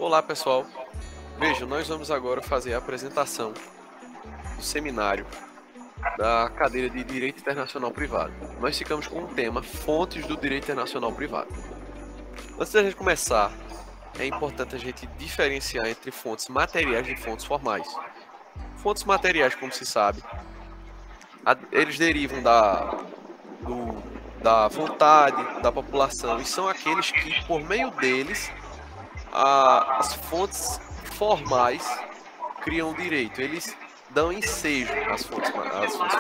Olá pessoal, veja, nós vamos agora fazer a apresentação do seminário da cadeira de Direito Internacional Privado. Nós ficamos com o tema Fontes do Direito Internacional Privado. Antes da gente começar, é importante a gente diferenciar entre fontes materiais e fontes formais. Fontes materiais, como se sabe, eles derivam da vontade da população e são aqueles que, por meio deles, as fontes formais criam o direito. Eles dão ensejo às fontes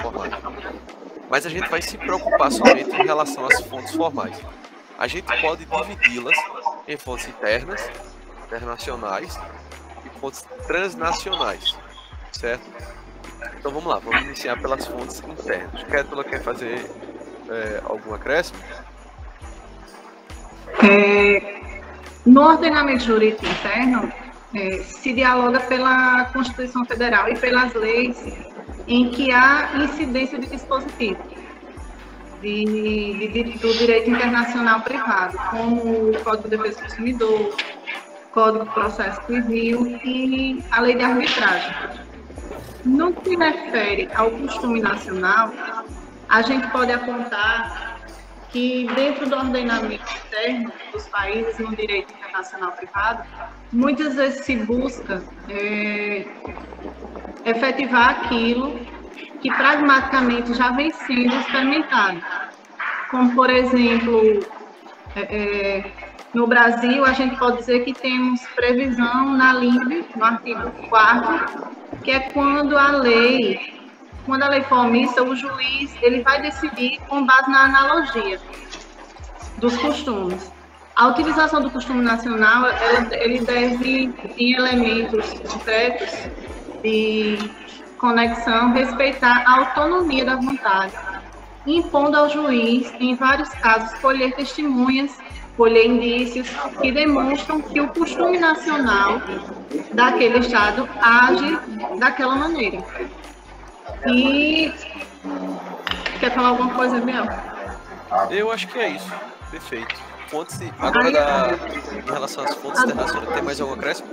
formais. Mas a gente vai se preocupar somente em relação às fontes formais. A gente pode dividi-las em fontes internas, internacionais e fontes transnacionais, certo? Então vamos lá, vamos iniciar pelas fontes internas. Kétula quer fazer algum acréscimo? No ordenamento jurídico interno, se dialoga pela Constituição Federal e pelas leis em que há incidência de dispositivo do direito internacional privado, como o Código de Defesa do Consumidor, Código de Processo Civil e a Lei de Arbitragem. No que se refere ao costume nacional, a gente pode apontar que dentro do ordenamento interno dos países no direito internacional privado, muitas vezes se busca efetivar aquilo que pragmaticamente já vem sendo experimentado. Como, por exemplo, no Brasil, a gente pode dizer que temos previsão na LINB, no artigo 4º, que é quando a lei for omissa, o juiz ele vai decidir com base na analogia dos costumes. A utilização do costume nacional, ele deve, em elementos concretos de conexão, respeitar a autonomia da vontade, impondo ao juiz, em vários casos, colher testemunhas, colher indícios que demonstram que o costume nacional daquele Estado age daquela maneira. E quer falar alguma coisa, Biel? Eu acho que é isso. Perfeito. Fontes, agora em relação às fontes internacionais, tem mais algum acréscimo?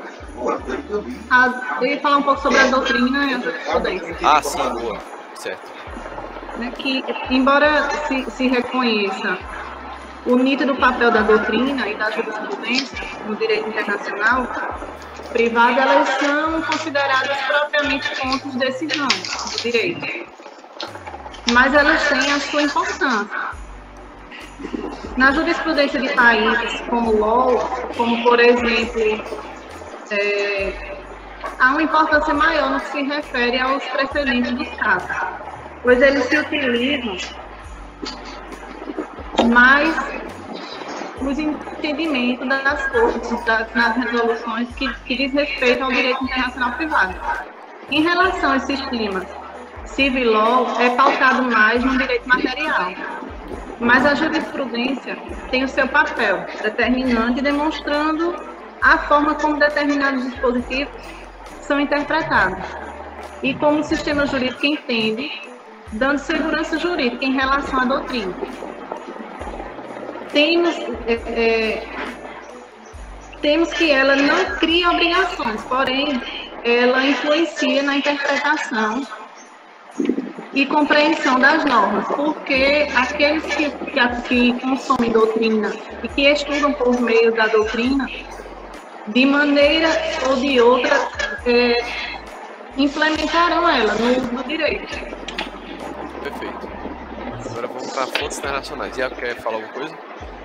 Eu ia falar um pouco sobre a doutrina e a jurisprudência. Ah, sim, boa. Certo. Que, embora se reconheça o nítido papel da doutrina e da jurisprudência no direito internacional privado, elas são consideradas propriamente pontos de decisão do direito. Mas elas têm a sua importância. Na jurisprudência de países como o LOL, como por exemplo, há uma importância maior no que se refere aos precedentes dos casos, pois eles se utilizam mais nos entendimentos das cortes, nas resoluções que diz respeito ao direito internacional privado. Em relação a esses temas, civil law é pautado mais no direito material, mas a jurisprudência tem o seu papel determinante, demonstrando a forma como determinados dispositivos são interpretados e como o sistema jurídico entende, dando segurança jurídica em relação à doutrina. Temos que ela não cria obrigações, porém, ela influencia na interpretação e compreensão das normas, porque aqueles que consomem doutrina e que estudam por meio da doutrina, de maneira ou de outra, implementarão ela no direito. Perfeito. Agora vamos para fontes internacionais. Iago, quer falar alguma coisa?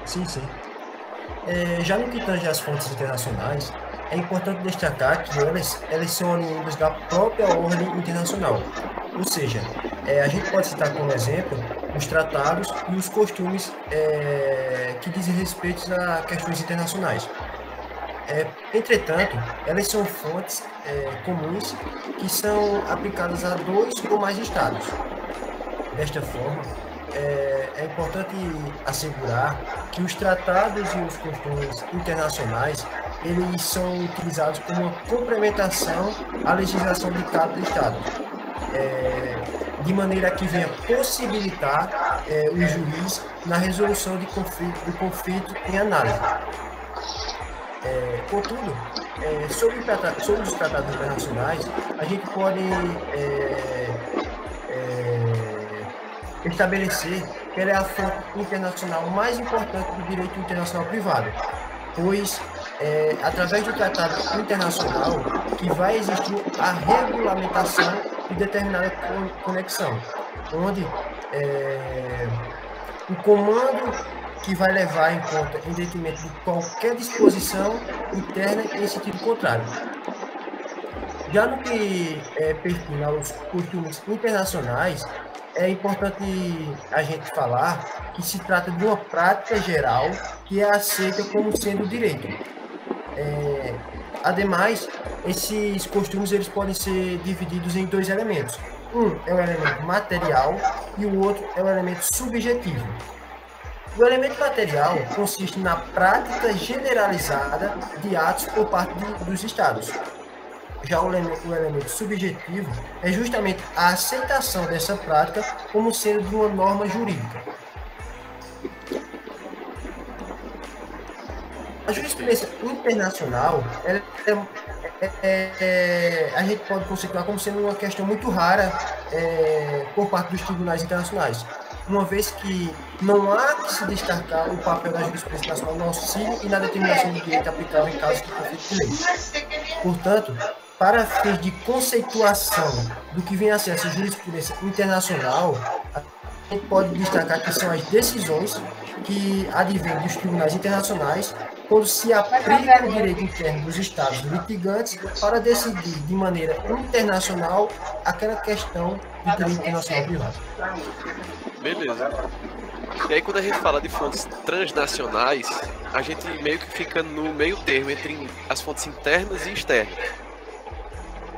Sim. Já no que tange às fontes internacionais, é importante destacar que elas são oriundas da própria ordem internacional. Ou seja, a gente pode citar como exemplo os tratados e os costumes que dizem respeito a questões internacionais. Entretanto, elas são fontes comuns que são aplicadas a 2 ou mais estados. Desta forma, é importante assegurar que os tratados e os costumes internacionais eles são utilizados como uma complementação à legislação de cada estado, de maneira que venha possibilitar o juiz na resolução do conflito em análise. Contudo, sobre os tratados internacionais, a gente pode estabelecer que ela é a fonte internacional mais importante do direito internacional privado, pois através do tratado internacional que vai existir a regulamentação de determinada conexão, onde o comando que vai levar em conta em detrimento de qualquer disposição interna em sentido contrário. Já no que pertence aos costumes internacionais, é importante a gente falar que se trata de uma prática geral que é aceita como sendo direito. Ademais, esses costumes eles podem ser divididos em dois elementos. Um é o elemento material e o outro é o elemento subjetivo. O elemento material consiste na prática generalizada de atos por parte dos Estados. Já o elemento subjetivo é justamente a aceitação dessa prática como sendo de uma norma jurídica. A jurisprudência internacional, a gente pode considerar como sendo uma questão muito rara por parte dos tribunais internacionais, uma vez que não há que se destacar o papel da jurisprudência nacional no auxílio e na determinação do direito aplicável em casos de conflito de lei. Portanto, para fins de conceituação do que vem a ser essa jurisprudência internacional, a gente pode destacar que são as decisões que advêm dos tribunais internacionais quando se aplica o direito interno dos estados litigantes para decidir de maneira internacional aquela questão do direito internacional privado. Beleza. E aí quando a gente fala de fontes transnacionais, a gente meio que fica no meio termo entre as fontes internas e externas.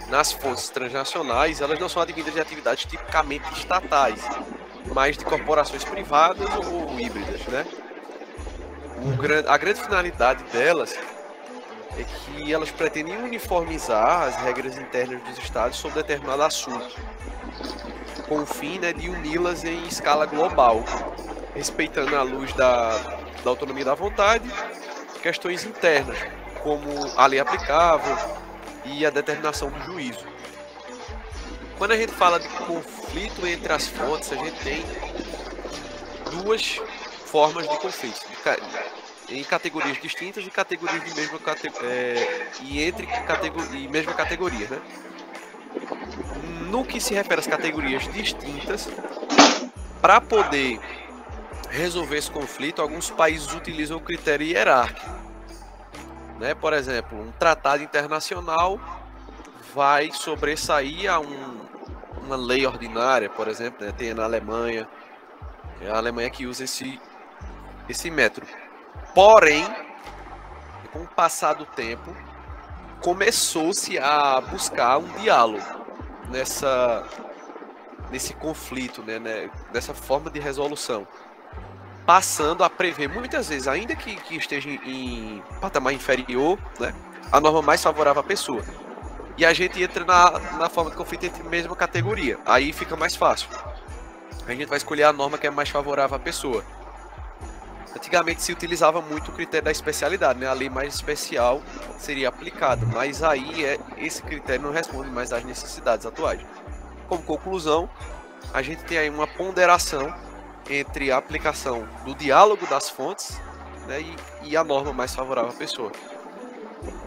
Nas fontes transnacionais, elas não são advindas de atividades tipicamente estatais, mas de corporações privadas ou híbridas, né? A grande finalidade delas é que elas pretendem uniformizar as regras internas dos estados sobre determinado assunto, com o fim, né, de uni-las em escala global, respeitando à luz da autonomia da vontade, questões internas, como a lei aplicável e a determinação do juízo. Quando a gente fala de conflito entre as fontes, a gente tem duas formas de conflito, em categorias distintas e categorias de mesma mesma categoria, né? No que se refere às categorias distintas, para poder resolver esse conflito, alguns países utilizam o critério hierárquico, né? Por exemplo, um tratado internacional vai sobressair a uma lei ordinária, por exemplo, né? Tem na Alemanha, é a Alemanha que usa esse método. Porém, com o passar do tempo, começou-se a buscar um diálogo nesse conflito, né? Nessa forma de resolução, passando a prever, muitas vezes, ainda que esteja em patamar inferior, né, a norma mais favorável à pessoa. E a gente entra na forma de conflito entre a mesma categoria. Aí fica mais fácil. A gente vai escolher a norma que é mais favorável à pessoa. Antigamente se utilizava muito o critério da especialidade, né? A lei mais especial seria aplicada, mas aí esse critério não responde mais às necessidades atuais. Como conclusão, a gente tem aí uma ponderação entre a aplicação do diálogo das fontes, né, e a norma mais favorável à pessoa.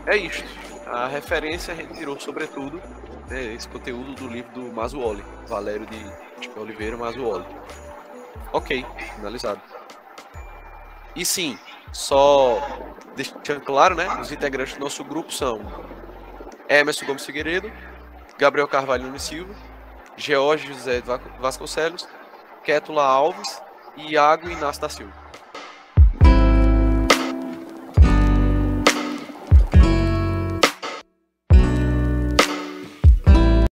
É isto. A referência a gente tirou sobretudo, né, esse conteúdo do livro do Mazzuoli, Valério de Oliveira Mazzuoli. Ok, finalizado. E sim, só deixando claro, né, os integrantes do nosso grupo são Emerson Gomes Figueiredo, Gabriel Carvalho Nunes Silva, George José Vasconcelos, Kétula Alves e Iago Inácio da Silva.